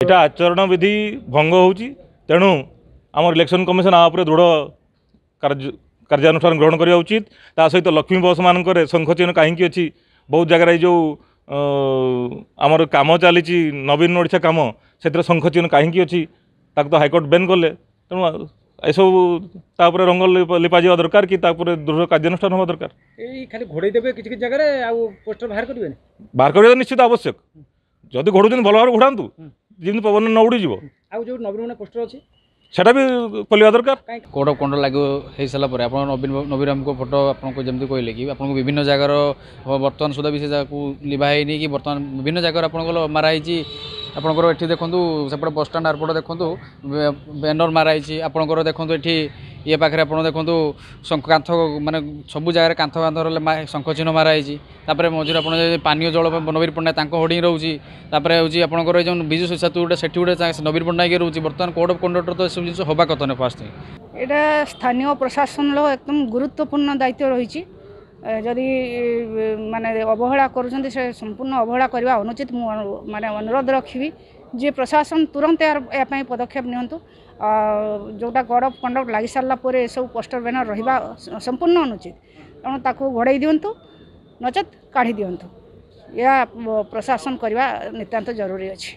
এটা आचरण विधि भंग होची तेणु आम इलेक्शन कमिशन आप दृढ़ कार्यानुष्ठान ग्रहण करवा उचित। ता सहित लक्ष्मी बस मानक शंख चिन्ह कहीं अच्छी बहुत जगह जो आमर कम चली नवीन ओडिशा कम से शंख चिन्ह कहीं अच्छी तो हाइकोर्ट बैन कले तेणु सब रंग लिपा जा दरकार कि दृढ़ कार्यानुष्ठान होगा दरकार। खाली घोड़े देवे किसी जगह पोस्टर बाहर कर निश्चित आवश्यक जदि घोड़ुन भल भाव घोड़ातु जमी पवन न उड़ी जो नवीन पोस्टर अच्छी सेटा भी खोलिया दरकार। कोड ऑफ कंडक्ट लागू हो सारापर आप नवीन को फोटो आपको जमी कहले कि आपको विभिन्न जगार बर्तमान सुधा भी से लिभाई कि बर्तमान विभिन्न जगार आप माराई आपंकर ये देखूँ सेपटे बस स्टाण एयरपोर्ट देखूँ बैनर माराई आपंकर देखूँ ये पाखे आप देखूँ कांथ माने सबू जगह कांथ कांथ शंख चिन्ह माराई मझे आप पानीय जल नवीन पट्टनायक होर्डिंग रोचे हूँ आपंकर जो विजु सेतु गोटे से गोटे नवीन पट्टनायक रोचे बर्तमान कोड ऑफ कंडक्टर तो सब जिन हवा कथा नहीं फास्ट यहाँ स्थानीय प्रशासन एकदम गुरुत्वपूर्ण दायित्व रही जदि माने अवहेला करुँच से संपूर्ण अवहेला करने अनुचित माने अनुरोध रखी जे प्रशासन तुरंत यार पदक्षेप नियंतु जोटा कोड ऑफ कंडक्ट लगी सारापर सब पोस्टर बैनर रहा संपूर्ण अनुचित तेणु ताकू घोड़े दिंतु नचेत काढ़ी दिंतु या प्रशासन करवा नितांत जरूरी अच्छी।